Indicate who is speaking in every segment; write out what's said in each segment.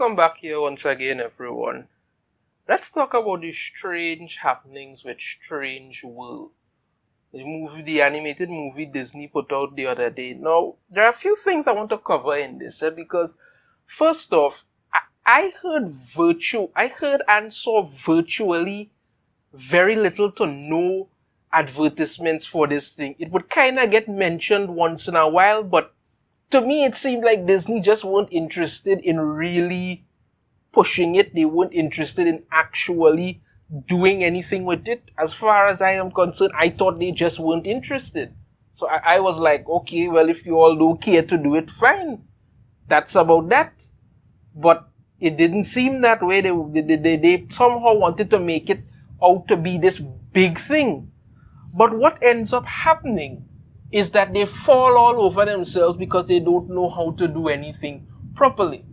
Speaker 1: Welcome back here once again, everyone. Let's talk about the strange happenings with Strange World. The animated movie Disney put out the other day. Now, there are a few things I want to cover in this, because first off, I heard and saw virtually very little to no advertisements for this thing. It would kind of get mentioned once in a while, but to me it seemed like Disney just weren't interested in really pushing it. They weren't interested in actually doing anything with it. As far as I am concerned, I thought they just weren't interested. So I was like, okay, well, if you all don't care to do it, fine. That's about that. But it didn't seem that way. They somehow wanted to make it out to be this big thing. But what ends up happening is that they fall all over themselves because they don't know how to do anything properly.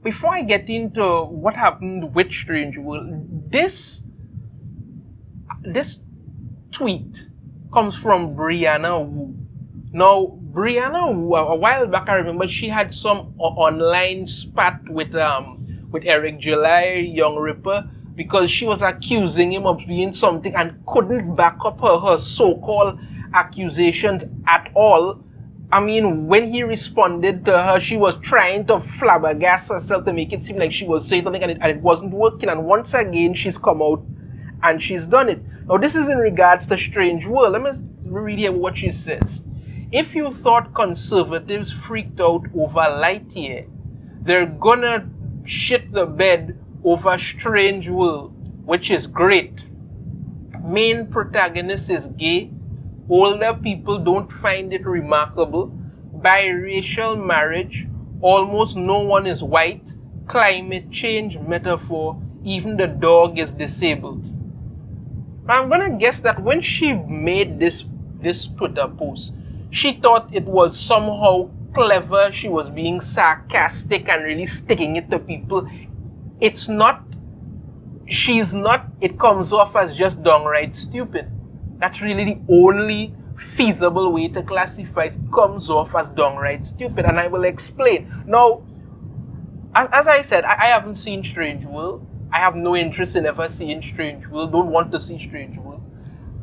Speaker 1: Before I get into what happened with Strange World, this tweet comes from Brianna Wu. Now, Brianna Wu, a while back, I remember she had some online spat with Eric July, Young Ripper, because she was accusing him of being something and couldn't back up her so-called accusations at all. I mean, when he responded to her, she was trying to flabbergast herself to make it seem like she was saying something, and it wasn't working. And once again, she's come out and she's done it. Now, this is in regards to Strange World. Let me read here what she says. If you thought conservatives freaked out over Lightyear, they're gonna shit the bed over Strange World, which is great. Main protagonist is gay. Older people don't find it remarkable. Biracial marriage. Almost no one is white. Climate change metaphor. Even the dog is disabled. I'm gonna guess that when she made this Twitter post, she thought it was somehow clever. She was being sarcastic and really sticking it to people. It's not. She's not. It comes off as just downright stupid. That's really the only feasible way to classify it. It comes off as downright stupid, and I will explain. Now, as I said, I haven't seen Strange World. I have no interest in ever seeing Strange World. Don't want to see Strange World.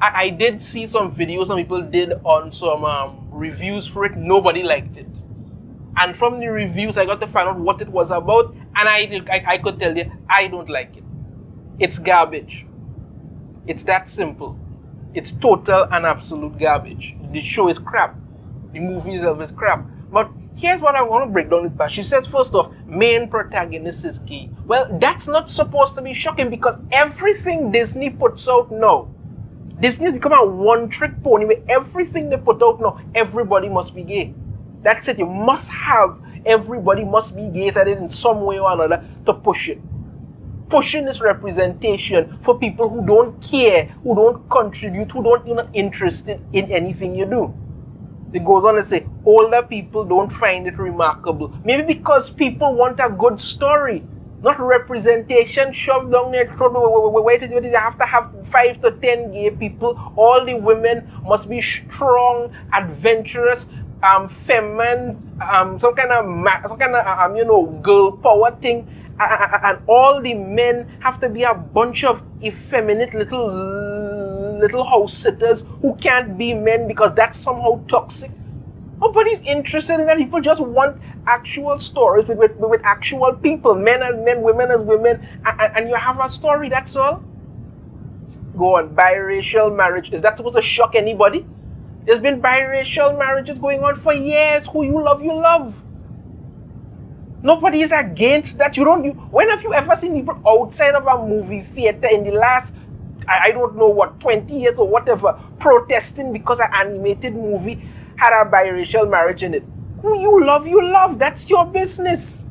Speaker 1: I did see some videos some people did on some reviews for it. Nobody liked it. And from the reviews, I got to find out what it was about, and I could tell you, I don't like it. It's garbage. It's that simple. It's total and absolute garbage. The show is crap. The movie itself is crap. But here's what I want to break down this part. She says, first off, main protagonist is gay. Well, that's not supposed to be shocking, because everything Disney puts out now, Disney's become a one-trick pony where everything they put out now, everybody must be gay. That's it. You must have, everybody must be gay at it in some way or another to push it. Pushing this representation for people who don't care, who don't contribute, who don't even interested in anything you do. It goes on to say, older people don't find it remarkable. Maybe because people want a good story, not representation shoved down their throat. Wait, you have to have 5 to 10 gay people. All the women must be strong, adventurous, feminine, some kind of girl power thing. And all the men have to be a bunch of effeminate little house sitters who can't be men because that's somehow toxic. Nobody's interested in that. People just want actual stories with actual people, men as men, women as women, and you have a story, that's all. Go on. Biracial marriage. Is that supposed to shock anybody? There's been biracial marriages going on for years. Who you love, you love. Nobody is against that. When have you ever seen people outside of a movie theater in the last, I don't know what, 20 years or whatever, protesting because an animated movie had a biracial marriage in it? Who you love, you love. That's your business.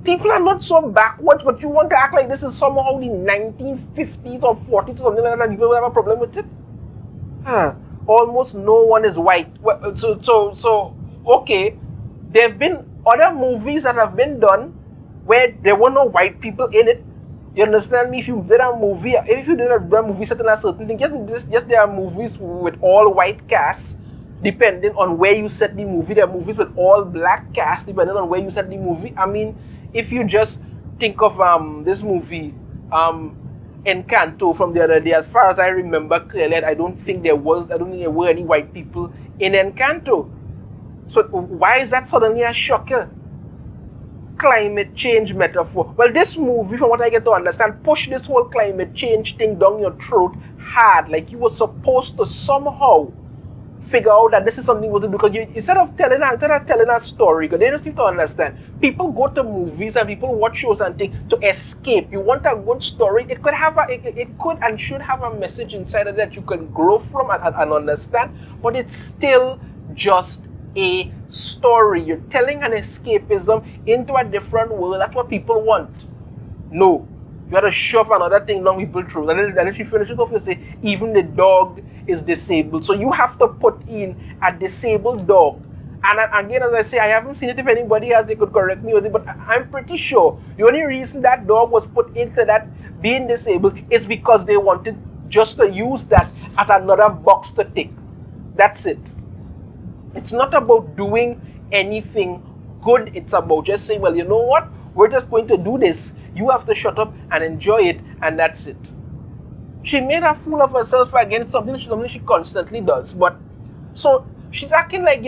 Speaker 1: People are not so backwards, but you want to act like this is somehow the 1950s or 40s or something like that, and people have a problem with it? Almost no one is white. Well, so okay, there have been other movies that have been done where there were no white people in it. You understand me? If you did a movie set in a certain thing, just there are movies with all white casts, depending on where you set the movie. There are movies with all black cast, depending on where you set the movie. I mean, if you just think of this movie, Encanto from the other day, as far as I remember clearly, I don't think there were any white people in Encanto. So why is that suddenly a shocker? Climate change metaphor. Well, this movie, from what I get to understand, push this whole climate change thing down your throat hard. Like you were supposed to somehow figure out that this is something we do, because instead of telling a story, because they don't seem to understand. People go to movies and people watch shows and things to escape. You want a good story. It could and should have a message inside of that you can grow from and understand, but it's still just a story. You're telling an escapism into a different world. That's what people want. No. You had to shove another thing down people through. And then she finishes off and say, even the dog is disabled. So you have to put in a disabled dog. And again, as I say, I haven't seen it. If anybody else, they could correct me with it. But I'm pretty sure the only reason that dog was put into that being disabled is because they wanted just to use that as another box to tick. That's it. It's not about doing anything good. It's about just saying, well, you know what? We're just going to do this. You have to shut up and enjoy it, and that's it. She made a fool of herself again, something she constantly does. But so she's acting like,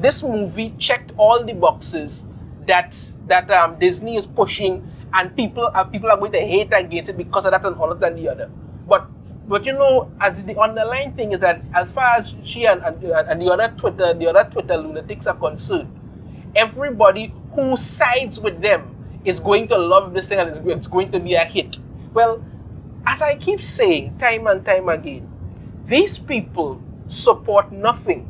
Speaker 1: this movie checked all the boxes that Disney is pushing, and people are going to hate against it because of that and all of that and the other. But as the underlying thing is that as far as she and the other Twitter lunatics are concerned, everybody who sides with them is going to love this thing, and it's going to be a hit. Well, as I keep saying time and time again, these people support nothing.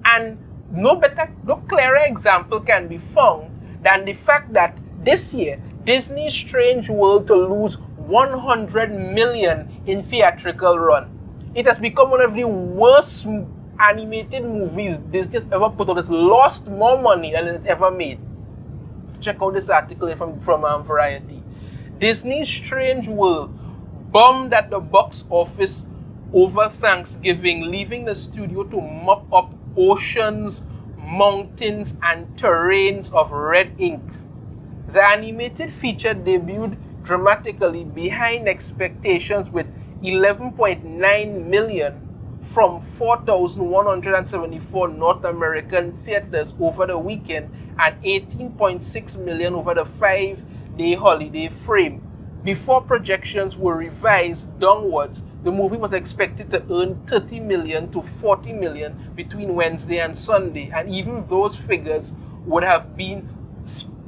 Speaker 1: And no clearer example can be found than the fact that this year, Disney's Strange World to lose 100 million in theatrical run. It has become one of the worst animated movies Disney has ever put on. It's lost more money than it's ever made. Check out this article from Variety. Disney's Strange World bombed at the box office over Thanksgiving, leaving the studio to mop up oceans, mountains, and terrains of red ink. The animated feature debuted dramatically behind expectations with 11.9 million from 4,174 North American theaters over the weekend and 18.6 million over the 5-day holiday frame. Before projections were revised downwards, the movie was expected to earn 30 million to 40 million between Wednesday and Sunday, and even those figures would have been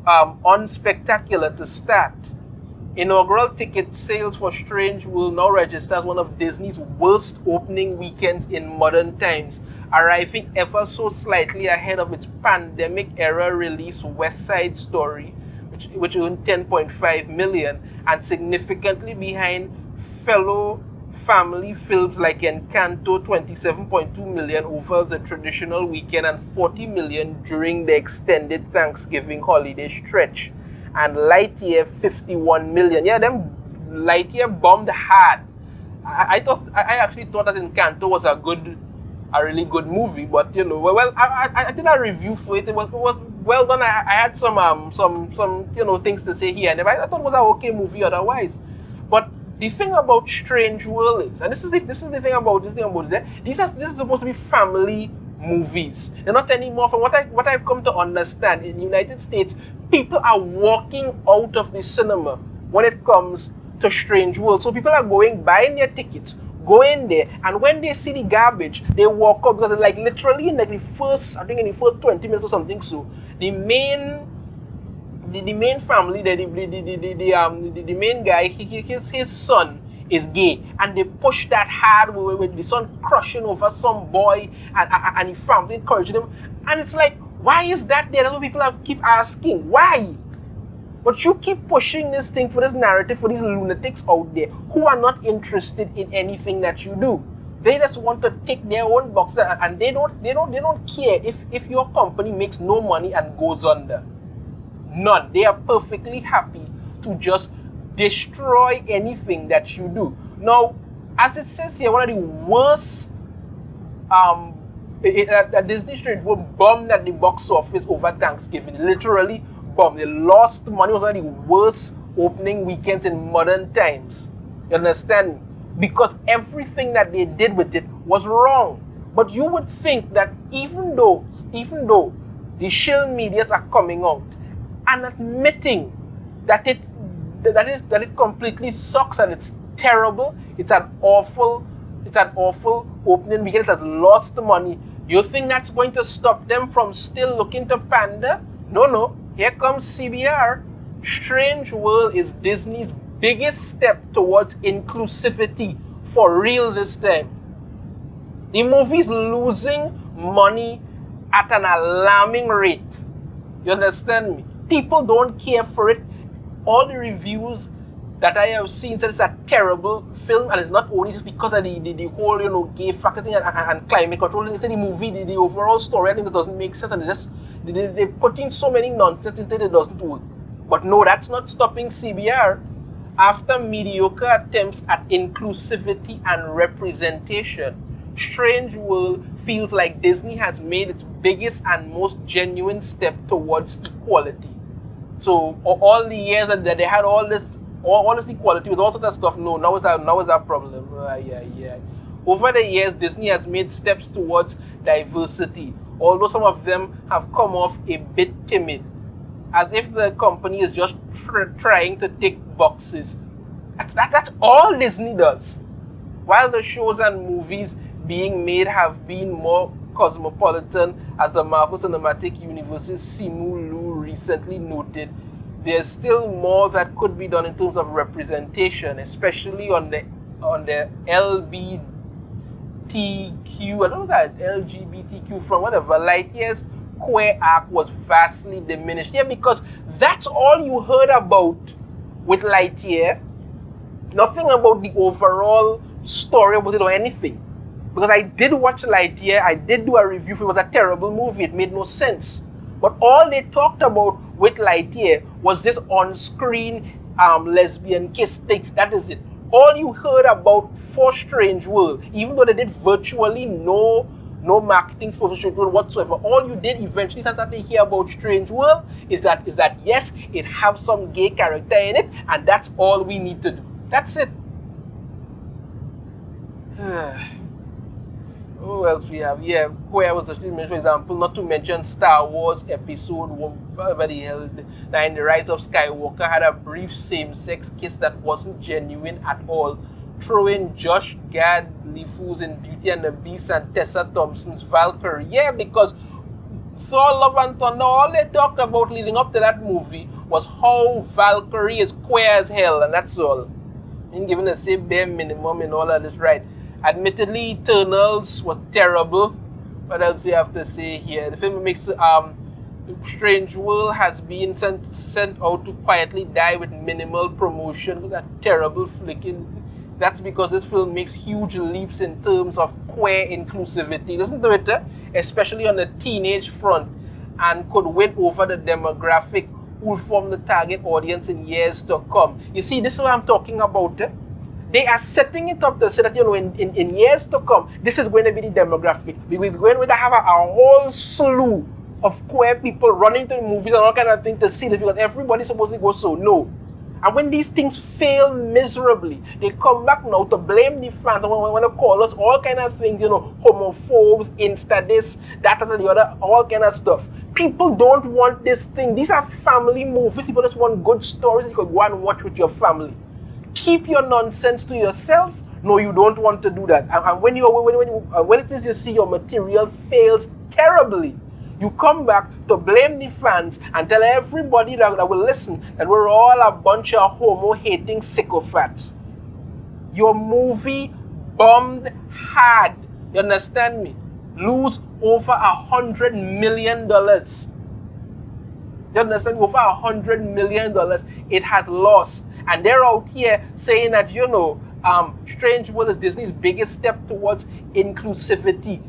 Speaker 1: unspectacular to start. Inaugural ticket sales for Strange World now register as one of Disney's worst opening weekends in modern times, arriving ever so slightly ahead of its pandemic-era release West Side Story, which earned 10.5 million, and significantly behind fellow family films like Encanto, 27.2 million over the traditional weekend and 40 million during the extended Thanksgiving holiday stretch. And Lightyear, 51 million. Yeah, them Lightyear bombed hard. I actually thought that Encanto was a really good movie, but I did a review for it. It was well done. I had some things to say here and there, but I thought it was an okay movie otherwise. But the thing about Strange World is, and this is the thing about it, this is supposed to be family movies. They're not anymore. From what I've come to understand, in the United States, people are walking out of the cinema when it comes to Strange World. So people are buying their tickets, going there, and when they see the garbage, they walk out, because like literally in the first 20 minutes or something. So the main family, the main guy, his son is gay, and they push that hard with the son crushing over some boy, and the family encouraging him, and it's like, why is that there? That's what people keep asking. Why? But you keep pushing this thing for this narrative for these lunatics out there who are not interested in anything that you do. They just want to take their own box, and they don't care if your company makes no money and goes under. None. They are perfectly happy to just destroy anything that you do. Now, as it says here, one of the worst Disney Strange World bombed at the box office over Thanksgiving. Literally bombed. They lost money. It was one of the worst opening weekends in modern times. You understand? Because everything that they did with it was wrong. But you would think that even though the Shill medias are coming out and admitting that it completely sucks and it's terrible, it's an awful opening weekend, it has lost money, you think that's going to stop them from still looking to pander? No. Here comes CBR. Strange World is Disney's biggest step towards inclusivity for real this time. The movie's losing money at an alarming rate. You understand me? People don't care for it. All the reviews that I have seen said it's a terrible film, and it's not only just because of the whole gay factor thing and climate control. They say the movie, the overall story, I think it doesn't make sense, and they put in so many nonsense into it, it doesn't work. But no, that's not stopping CBR. After mediocre attempts at inclusivity and representation, Strange World feels like Disney has made its biggest and most genuine step towards equality. So all the years that they had all this equality with all sorts of stuff, no, now is our problem. Over the years, Disney has made steps towards diversity, although some of them have come off a bit timid, as if the company is just trying to tick boxes. That's all Disney does. While the shows and movies being made have been more cosmopolitan, as the Marvel Cinematic Universe's Simu Liu recently noted, there's still more that could be done in terms of representation, especially on the LGBTQ, I don't know that LGBTQ from whatever, Lightyear's queer arc was vastly diminished. Yeah, because that's all you heard about with Lightyear. Nothing about the overall story about it or anything. Because I did watch Lightyear, I did do a review. It was a terrible movie, it made no sense. But all they talked about with Lightyear was this on-screen lesbian kiss thing. That is it. All you heard about for Strange World, even though they did virtually no marketing for Strange World whatsoever, all you did eventually start to hear about Strange World is that yes, it has some gay character in it, and that's all we need to do. That's it. What else we have? Yeah, queer was actually mentioned, for example, not to mention Star Wars Episode 1, whatever the hell, in The Rise of Skywalker had a brief same-sex kiss that wasn't genuine at all. Throw in Josh Gad-Leefu's in Beauty and the Beast and Tessa Thompson's Valkyrie. Yeah, because Thor Love and Thunder, all they talked about leading up to that movie was how Valkyrie is queer as hell, and that's all. And given the same bare minimum and all of this, right? Admittedly, Eternals was terrible. What else do you have to say here? The film makes Strange World has been sent out to quietly die with minimal promotion with that terrible flicking. That's because this film makes huge leaps in terms of queer inclusivity. Listen to it, especially on the teenage front, and could win over the demographic who will form the target audience in years to come. You see, this is what I'm talking about. They are setting it up to say that, in years to come, this is going to be the demographic. We're going to have a whole slew of queer people running to the movies and all kind of things to see this, because everybody's supposed to go so. No. And when these things fail miserably, they come back now to blame the fans and want to call us all kind of things, homophobes, insta this, that, and the other, all kind of stuff. People don't want this thing. These are family movies. People just want good stories that you could go and watch with your family. Keep your nonsense to yourself. No, you don't want to do that. And when it is you see your material fails terribly, you come back to blame the fans and tell everybody that will listen that we're all a bunch of homo-hating sycophants. Your movie bombed hard. You understand me? Lose over $100 million. You understand? Over $100 million it has lost. And they're out here saying that, Strange World is Disney's biggest step towards inclusivity.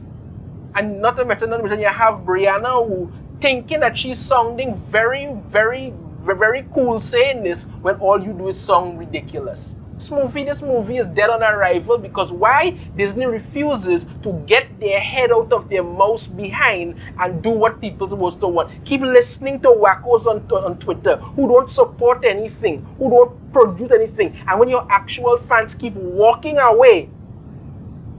Speaker 1: And not to mention, you have Brianna Wu thinking that she's sounding very, very, very cool saying this when all you do is sound ridiculous. This movie is dead on arrival because why? Disney refuses to get their head out of their mouse behind and do what people are supposed to want. Keep listening to wackos on Twitter who don't support anything, who don't produce anything. And when your actual fans keep walking away,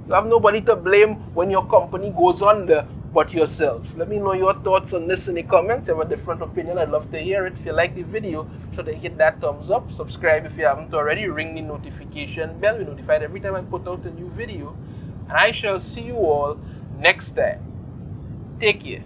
Speaker 1: you have nobody to blame when your company goes under but yourselves. Let me know your thoughts on this in the comments. If you have a different opinion, I'd love to hear it. If you like the video, be sure to hit that thumbs up. Subscribe if you haven't already. Ring the notification bell. You're notified every time I put out a new video. And I shall see you all next time. Take care.